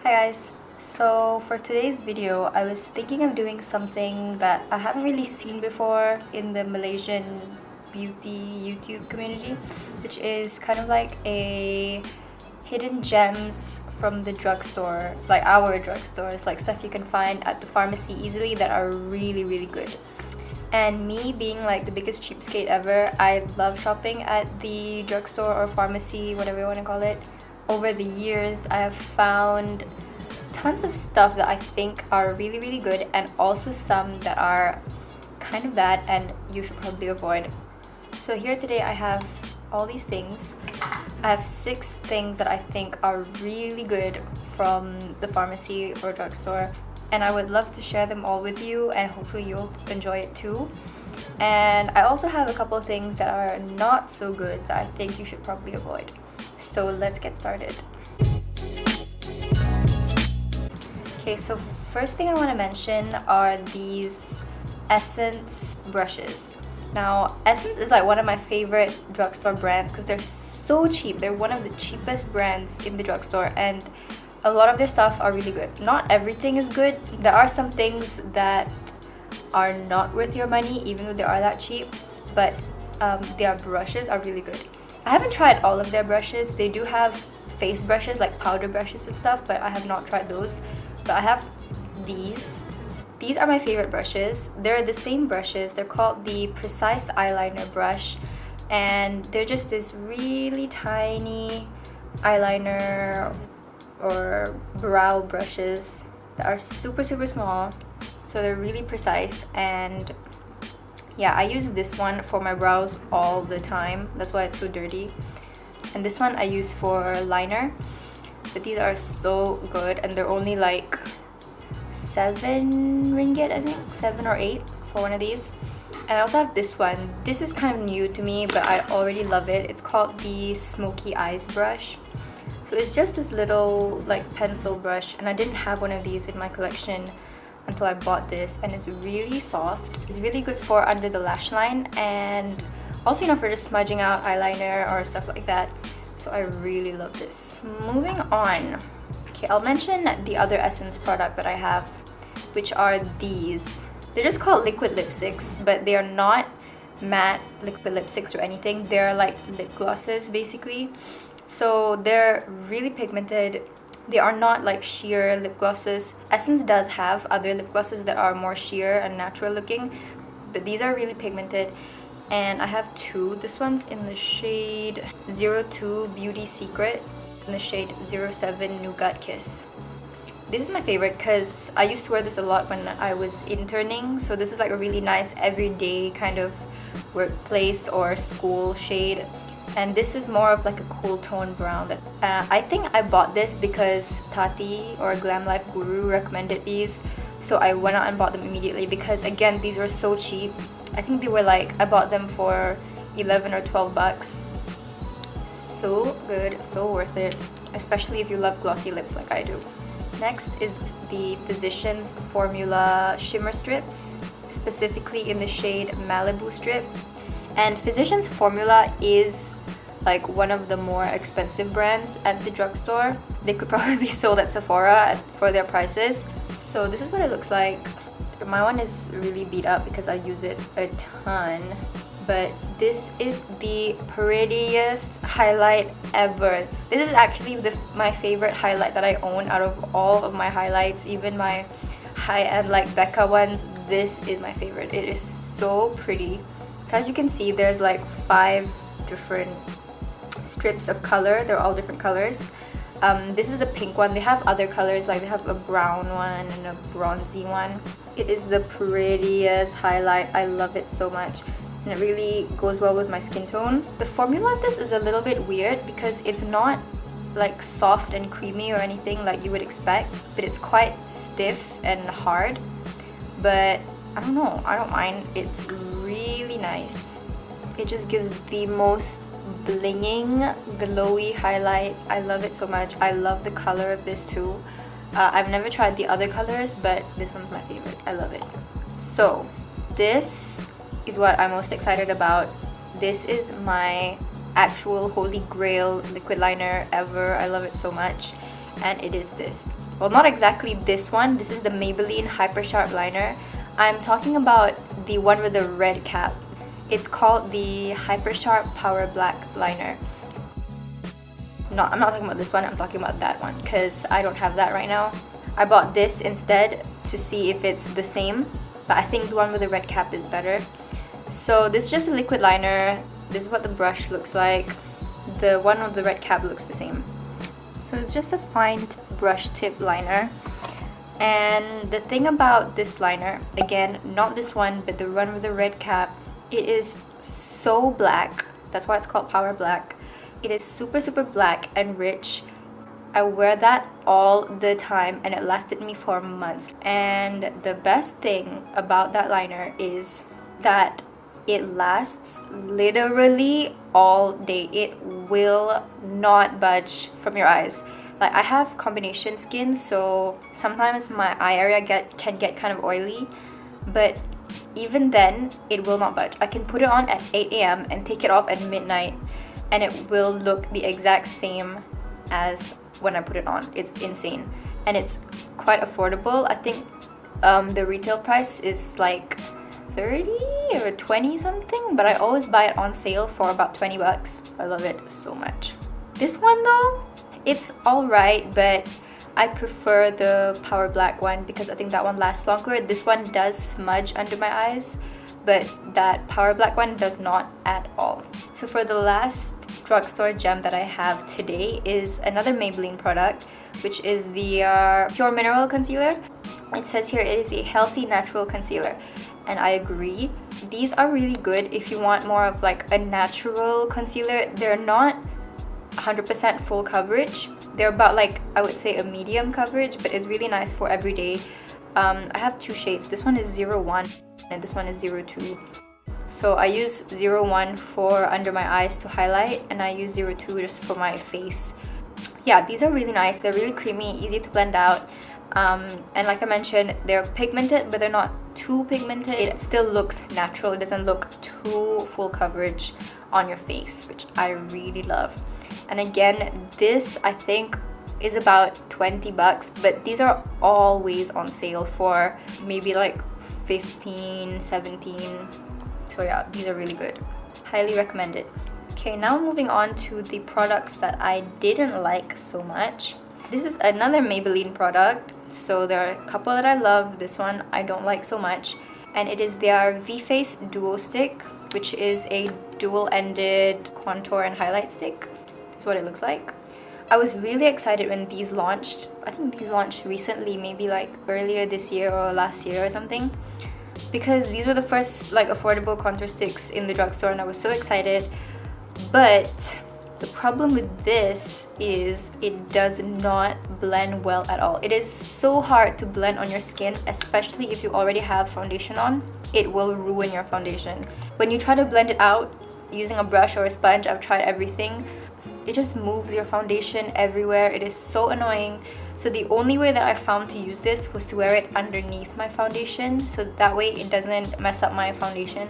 Hi guys, so for today's video I was thinking of doing something that I haven't really seen before in the Malaysian beauty YouTube community, which is kind of like a hidden gems from the drugstore, like our drugstores, like stuff you can find at the pharmacy easily that are really good. And me being like the biggest cheapskate ever, I love shopping at the drugstore or pharmacy, whatever you want to call it. Over the years, I have found tons of stuff that I think are really good, and also some that are kind of bad and you should probably avoid. So here today I have all these things. I have 6 things that I think are really good from the pharmacy or drugstore, and I would love to share them all with you, and hopefully you'll enjoy it too. And I also have a couple of things that are not so good that I think you should probably avoid. So let's get started. Okay, so first thing I want to mention are these Essence brushes. Now, Essence is like one of my favorite drugstore brands because they're so cheap. They're one of the cheapest brands in the drugstore, and a lot of their stuff are really good. Not everything is good. There are some things that are not worth your money even though they are that cheap, but their brushes are really good. I haven't tried all of their brushes. They do have face brushes, like powder brushes and stuff, but I have not tried those. But I have these. These are my favorite brushes. They're the same brushes. They're called the Precise Eyeliner brush, and they're just this really tiny eyeliner or brow brushes that are super small. So they're really precise, and yeah, I use this one for my brows all the time. That's why it's so dirty. And this one I use for liner. But these are so good, and they're only like 7 ringgit, I think, 7 or 8 for one of these. And I also have this one. This is kind of new to me, but I already love it. It's called the Smokey Eyes brush. So it's just this little like pencil brush, and I didn't have one of these in my collection until I bought this, and it's really soft. It's really good for under the lash line, and also, you know, for just smudging out eyeliner or stuff like that. So I really love this. Moving on. Okay, I'll mention the other Essence product that I have, which are these. They're just called liquid lipsticks, but they are not matte liquid lipsticks or anything. They're like lip glosses basically. So they're really pigmented. They are not like sheer lip glosses. Essence does have other lip glosses that are more sheer and natural looking, but these are really pigmented. And I have 2. This one's in the shade 02 Beauty Secret, and the shade 07 Nougat Kiss. This is my favorite because I used to wear this a lot when I was interning. So this is like a really nice everyday kind of workplace or school shade. And this is more of like a cool tone brown. That I think I bought this because Tati or Glam Life Guru recommended these. So I went out and bought them immediately because, again, these were so cheap. I think they were like, I bought them for 11 or 12 bucks. So good, so worth it, especially if you love glossy lips like I do. Next is the Physicians Formula Shimmer Strips, specifically in the shade Malibu Strip. And Physicians Formula is like one of the more expensive brands at the drugstore. They could probably be sold at Sephora for their prices. So this is what it looks like. My one is really beat up because I use it a ton, but this is the prettiest highlight ever. This is actually my favorite highlight that I own out of all of my highlights, even my high-end like Becca ones. This is my favorite. It is so pretty. So as you can see, there's like 5 different strips of color. They're all different colors. This is the pink one. They have other colors, like they have a brown one and a bronzy one. It is the prettiest highlight. I love it so much, and it really goes well with my skin tone. The formula of this is a little bit weird because it's not like soft and creamy or anything like you would expect, but it's quite stiff and hard. But I don't know, I don't mind. It's really nice. It just gives the most blinging, glowy highlight. I love it so much. I love the color of this too. I've never tried the other colors, but this one's my favorite. I love it. So this is what I'm most excited about. This is my actual holy grail liquid liner ever. I love it so much. and it is this. Well, not exactly this one. This is the Maybelline Hypersharp liner. I'm talking about the one with the red cap. It's called the Hypersharp Power Black Liner. No, I'm not talking about this one, I'm talking about that one because I don't have that right now. I bought this instead to see if it's the same, but I think the one with the red cap is better. So this is just a liquid liner. This is what the brush looks like. The one with the red cap looks the same. So it's just a fine brush tip liner. And the thing about this liner, again, not this one, but the one with the red cap, it is so black. That's why it's called Power Black. It is super black and rich. I wear that all the time and it lasted me for months. And the best thing about that liner is that it lasts literally all day. It will not budge from your eyes. Like, I have combination skin, so sometimes my eye area can get kind of oily, but even then it will not budge. I can put it on at 8 AM and take it off at midnight and it will look the exact same as when I put it on. It's insane, and it's quite affordable. I think the retail price is like 30 or 20 something, but I always buy it on sale for about 20 bucks. I love it so much. This one though, it's alright, but I prefer the Power Black one because I think that one lasts longer. This one does smudge under my eyes, but that Power Black one does not at all. So for the last drugstore gem that I have today is another Maybelline product, which is the Pure Mineral Concealer. It says here it is a healthy natural concealer, and I agree. These are really good if you want more of like a natural concealer. They're not 100% full coverage. They're about, like, I would say a medium coverage, but it's really nice for everyday. I have two shades. This one is 01 and this one is 02. So I use 01 for under my eyes to highlight, and I use 02 just for my face. Yeah, these are really nice. They're really creamy, easy to blend out. And like I mentioned, they're pigmented, but they're not too pigmented. It still looks natural. It doesn't look too full coverage on your face, which I really love. And again, this I think is about 20 bucks, but these are always on sale for maybe like 15, 17. So yeah, these are really good. Highly recommend it. Okay, now moving on to the products that I didn't like so much. This is another Maybelline product. So there are a couple that I love. This one I don't like so much. And it is their V-Face Duo Stick, which is a dual-ended contour and highlight stick. That's what it looks like. I was really excited when these launched. I think these launched recently, maybe like earlier this year or last year or something, because these were the first like affordable contour sticks in the drugstore, and I was so excited. But the problem with this is it does not blend well at all. It is so hard to blend on your skin, especially if you already have foundation on. It will ruin your foundation. When you try to blend it out using a brush or a sponge, I've tried everything, it just moves your foundation everywhere. It is so annoying. So the only way that I found to use this was to wear it underneath my foundation, so that way it doesn't mess up my foundation.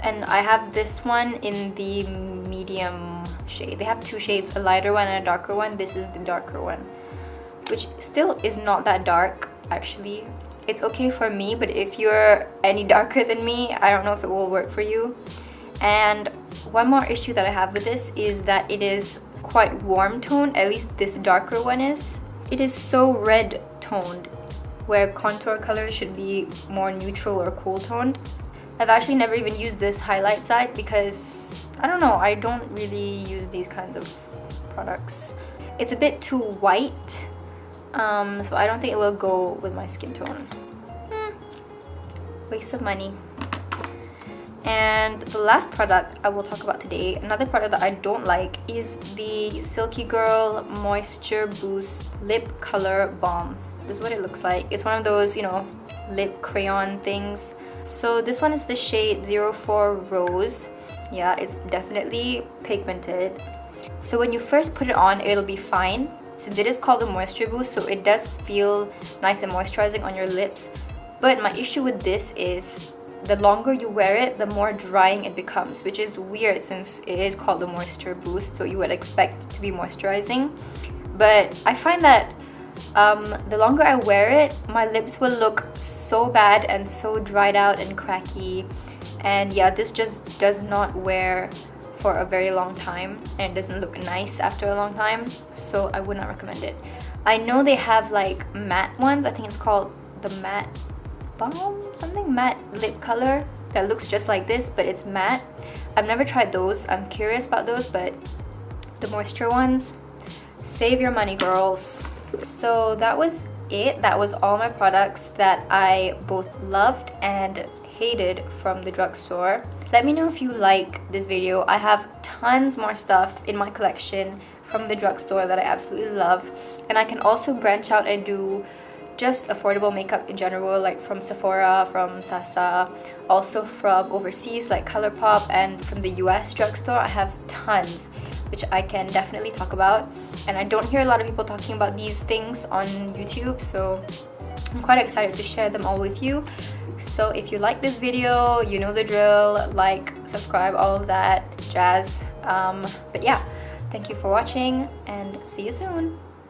And I have this one in the medium shade. They have two shades, a lighter one and a darker one. This is the darker one, which still is not that dark actually. It's okay for me, but if you're any darker than me, I don't know if it will work for you. And one more issue that I have with this is that it is quite warm toned, at least this darker one is. It is so red toned, where contour colors should be more neutral or cool toned. I've actually never even used this highlight side because, I don't know, I don't really use these kinds of products. It's a bit too white, so I don't think it will go with my skin tone. Waste of money. And the last product I will talk about today, another product that I don't like, is the Silkygirl Moisture Boost Lip Color Balm. This is what it looks like. It's one of those, you know, lip crayon things. So this one is the shade 04 Rose. Yeah, it's definitely pigmented. So when you first put it on, it'll be fine, since it is called a moisture boost, so it does feel nice and moisturizing on your lips. But my issue with this is the longer you wear it, the more drying it becomes, which is weird since it is called a moisture boost, so you would expect it to be moisturizing. But I find that the longer I wear it, my lips will look so bad and so dried out and cracky. And yeah, this just does not wear for a very long time, and it doesn't look nice after a long time, so I would not recommend it. I know they have like matte ones. I think it's called the matte Balm, something matte lip color that looks just like this, but it's matte. I've never tried those. I'm curious about those, but the moisture ones, save your money, girls. So that was it. That was all my products that I both loved and hated from the drugstore. Let me know if you like this video. I have tons more stuff in my collection from the drugstore that I absolutely love, and I can also branch out and do just affordable makeup in general, like from Sephora, from Sasa, also from overseas like ColourPop, and from the US drugstore. I have tons which I can definitely talk about, and I don't hear a lot of people talking about these things on YouTube, so I'm quite excited to share them all with you. So if you like this video, you know the drill, like, subscribe, all of that jazz. But yeah, thank you for watching and see you soon.